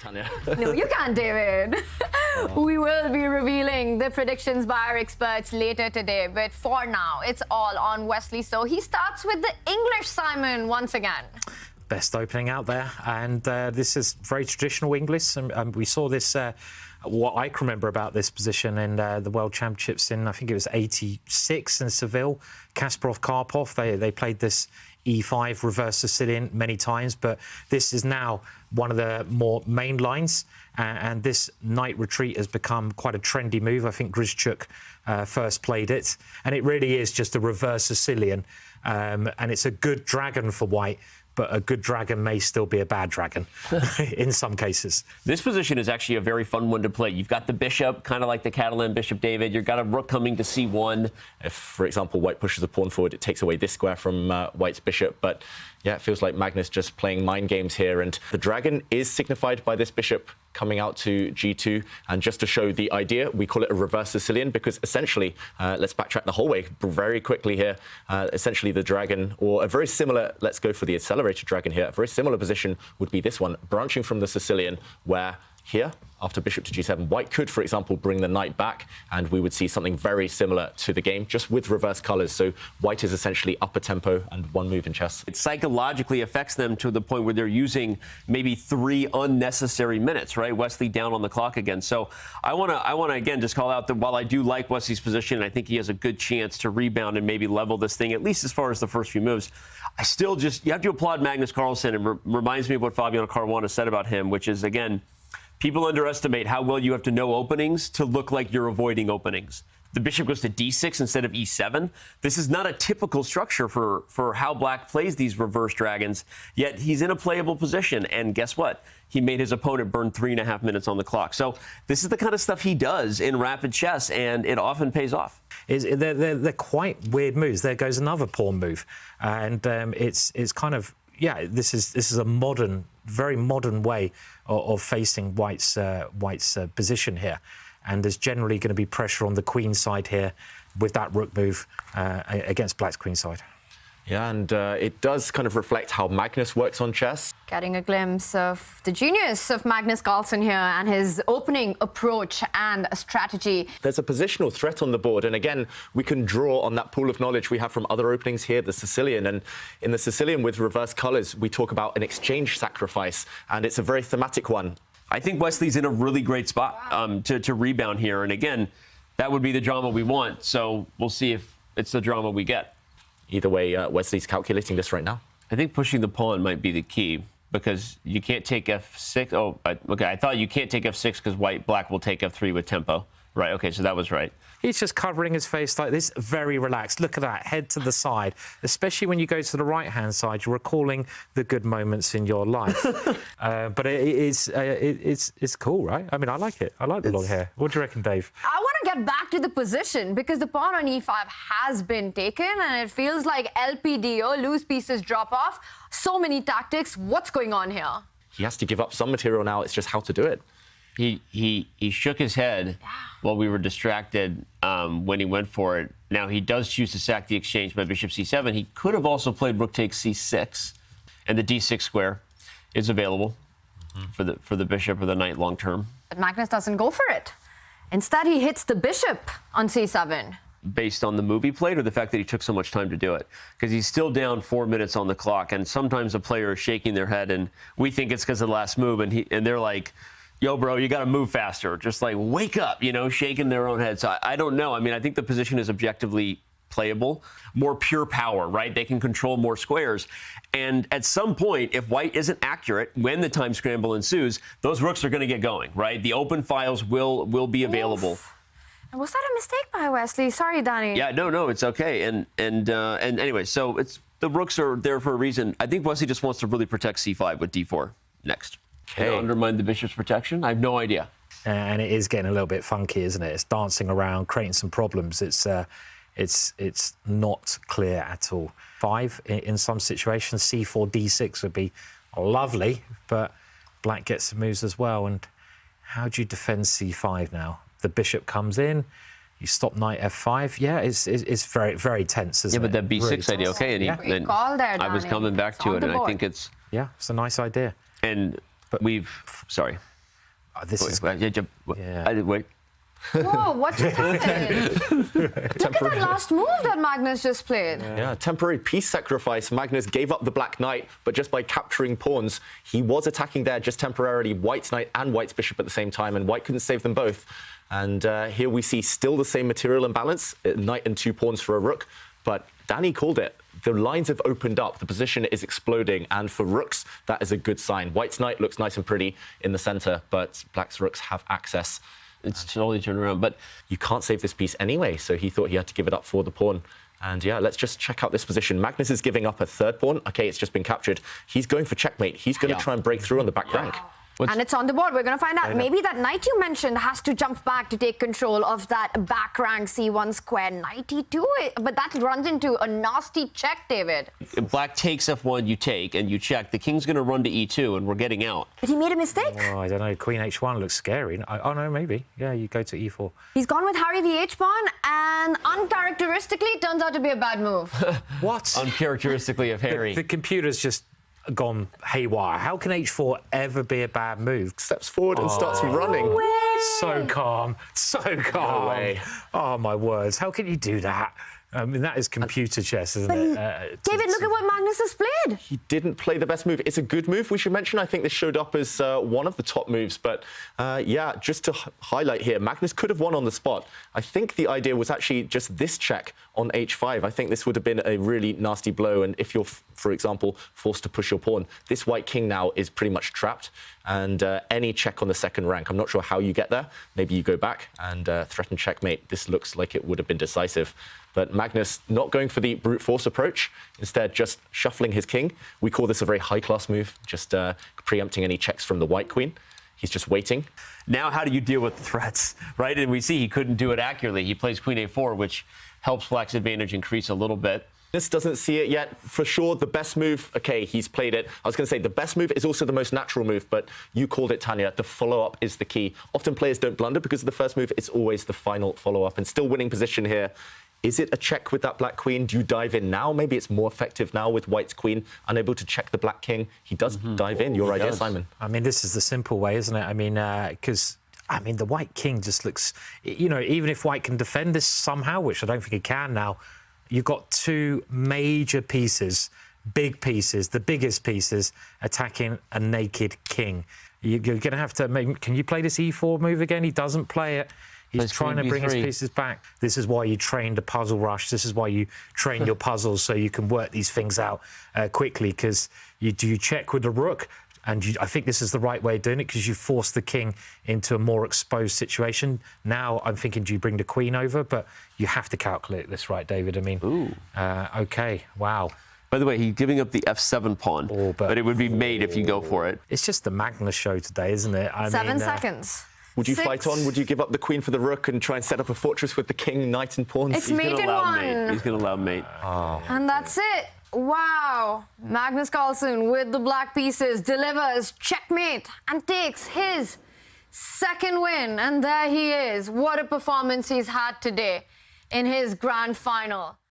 Tanya. No, you can't, David. We will be revealing the predictions by our experts later today. But for now, it's all on Wesley. So he starts with the English Simon once again. Best opening out there. And this is very traditional English. And we saw this, what I can remember about this position in the World Championships in, I think it was 86 in Seville. Kasparov, Karpov, they played this E5 reverse Sicilian many times, but this is now one of the more main lines, and this knight retreat has become quite a trendy move. I think Grishchuk first played it, and it really is just a reverse Sicilian, and it's a good dragon for white, but a good dragon may still be a bad dragon in some cases. This position is actually a very fun one to play. You've got the bishop, kind of like the Catalan bishop, David. You've got a rook coming to c1. If, for example, white pushes a pawn forward, it takes away this square from white's bishop. But yeah, it feels like Magnus just playing mind games here. And the dragon is signified by this bishop coming out to g2. And just to show the idea, we call it a reverse Sicilian because essentially, let's backtrack the whole way very quickly here. Essentially, the dragon, or a very similar, let's go for the accelerated dragon here, a very similar position would be this one, branching from the Sicilian, where here, after bishop to g7, white could, for example, bring the knight back, and we would see something very similar to the game, just with reverse colors. So white is essentially up a tempo and one move in chess. It psychologically affects them to the point where they're using maybe 3 unnecessary minutes, right? Wesley down on the clock again. So I want to again just call out that while I do like Wesley's position, and I think he has a good chance to rebound and maybe level this thing, at least as far as the first few moves, I still just, you have to applaud Magnus Carlsen, and reminds me of what Fabiano Caruana said about him, which is, again, people underestimate how well you have to know openings to look like you're avoiding openings. The bishop goes to d6 instead of e7. This is not a typical structure for how black plays these reverse dragons, yet he's in a playable position. And guess what? He made his opponent burn 3.5 minutes on the clock. So this is the kind of stuff he does in rapid chess, and it often pays off. They're quite weird moves. There goes another pawn move. And it's kind of, yeah, this is a modern, very modern way of facing white's position here, and there's generally going to be pressure on the queen side here with that rook move against black's queen side. Yeah, and it does kind of reflect how Magnus works on chess. Getting a glimpse of the genius of Magnus Carlsen here and his opening approach and strategy. There's a positional threat on the board, and again, we can draw on that pool of knowledge we have from other openings here, the Sicilian. And in the Sicilian with reverse colors, we talk about an exchange sacrifice, and it's a very thematic one. I think Wesley's in a really great spot to rebound here, and again, that would be the drama we want, so we'll see if it's the drama we get. Either way, Wesley's calculating this right now. I think pushing the pawn might be the key, because you can't take f6. Oh, okay, I thought you can't take f6 because black will take f3 with tempo. Right, okay, so that was right. He's just covering his face like this, very relaxed. Look at that, head to the side. Especially when you go to the right-hand side, you're recalling the good moments in your life. But it's cool, right? I mean, I like it. I like the long hair. What do you reckon, Dave? I want to get back to the position because the pawn on e5 has been taken, and it feels like LPDO, lose pieces, drop off. So many tactics. What's going on here? He has to give up some material now. It's just how to do it. He shook his head while we were distracted when he went for it. Now, he does choose to sack the exchange by bishop c7. He could have also played rook takes c6, and the d6 square is available for the bishop or the knight long term. But Magnus doesn't go for it. Instead, he hits the bishop on c7. Based on the move he played, or the fact that he took so much time to do it? Because he's still down 4 minutes on the clock, and sometimes a player is shaking their head, and we think it's because of the last move, and they're like, yo, bro, you got to move faster. Just like, wake up, you know, shaking their own head. So I don't know. I mean, I think the position is objectively playable. More pure power, right? They can control more squares. And at some point, if white isn't accurate, when the time scramble ensues, those rooks are going to get going, right? The open files will be available. Oof. And was that a mistake by Wesley? Sorry, Danny. Yeah, no, it's okay. And anyway, so the rooks are there for a reason. I think Wesley just wants to really protect c5 with d4 next. Okay. Undermine the bishop's protection? I have no idea. And it is getting a little bit funky, isn't it? It's dancing around, creating some problems. It's not clear at all. 5 in some situations, c4, d6 would be lovely, but black gets the moves as well. And how do you defend c5 now? The bishop comes in. You stop knight f5. Yeah, it's very, very tense, isn't it? Yeah, but that b6 really idea, okay. And Great call there, I was coming back to it, and I think it's... Yeah, it's a nice idea. And... But sorry. This is... Wait. Whoa, what just happened? Look at that last move that Magnus just played. Yeah, temporary piece sacrifice. Magnus gave up the black knight, but just by capturing pawns, he was attacking there just temporarily White's knight and White's bishop at the same time, and White couldn't save them both. And here we see still the same material imbalance, knight and 2 pawns for a rook, but Danny called it. The lines have opened up, the position is exploding, and for rooks, that is a good sign. White's knight looks nice and pretty in the center, but Black's rooks have access. It's totally turned around, but you can't save this piece anyway, so he thought he had to give it up for the pawn. And yeah, let's just check out this position. Magnus is giving up a 3rd pawn. Okay, it's just been captured. He's going for checkmate. He's going to try and break through on the back rank. And it's on the board. We're going to find out. Maybe that knight you mentioned has to jump back to take control of that back rank C1 square. Knight E2, but that runs into a nasty check, David. Black takes F1, you take, and you check. The king's going to run to E2, and we're getting out. But he made a mistake. Oh, I don't know. Queen H1 looks scary. Oh, no, maybe. Yeah, you go to E4. He's gone with Harry the H-pawn, and uncharacteristically, turns out to be a bad move. What? Uncharacteristically of Harry. The computer's just gone haywire. How can H4 ever be a bad move? Steps forward and starts running. No way. So calm. So calm. No way. Oh, my words. How can you do that? I mean, that is computer chess, isn't it? David, look at what Magnus has played. He didn't play the best move. It's a good move, we should mention. I think this showed up as one of the top moves. But yeah, just to highlight here, Magnus could have won on the spot. I think the idea was actually just this check on H5. I think this would have been a really nasty blow. And if you're, for example, forced to push your pawn, this white king now is pretty much trapped. And any check on the 2nd rank, I'm not sure how you get there. Maybe you go back and threaten checkmate. This looks like it would have been decisive. But Magnus not going for the brute force approach, instead just shuffling his king. We call this a very high-class move, just preempting any checks from the white queen. He's just waiting. Now, how do you deal with the threats, right? And we see he couldn't do it accurately. He plays Queen A4, which helps Black's advantage increase a little bit. This doesn't see it yet. For sure, the best move, okay, he's played it. I was going to say the best move is also the most natural move, but you called it, Tanya. The follow-up is the key. Often players don't blunder because of the first move. It's always the final follow-up. And still winning position here. Is it a check with that black queen? Do you dive in now? Maybe it's more effective now with white's queen, unable to check the black king. He does dive in. Your idea, Simon. I mean, this is the simple way, isn't it? I mean, because... I mean, the white king just looks... You know, even if white can defend this somehow, which I don't think he can now, you've got 2 major pieces, big pieces, the biggest pieces, attacking a naked king. You're going to have to... Maybe, can you play this E4 move again? He doesn't play it. He's trying to bring his pieces back. This is why you trained a puzzle rush. This is why you train your puzzles so you can work these things out quickly, because you check with the rook, and I think this is the right way of doing it, because you force the king into a more exposed situation. Now I'm thinking, do you bring the queen over? But you have to calculate this right, David. I mean, OK, wow. By the way, he's giving up the F7 pawn, but it would be mate if you go for it. It's just the Magnus show today, isn't it? 7 seconds. Would you fight on? Would you give up the queen for the rook and try and set up a fortress with the king, knight and pawns? It's mate in one. He's going to allow mate. Oh. And that's it. Wow. Magnus Carlsen with the black pieces delivers checkmate and takes his 2nd win. And there he is. What a performance he's had today in his grand final.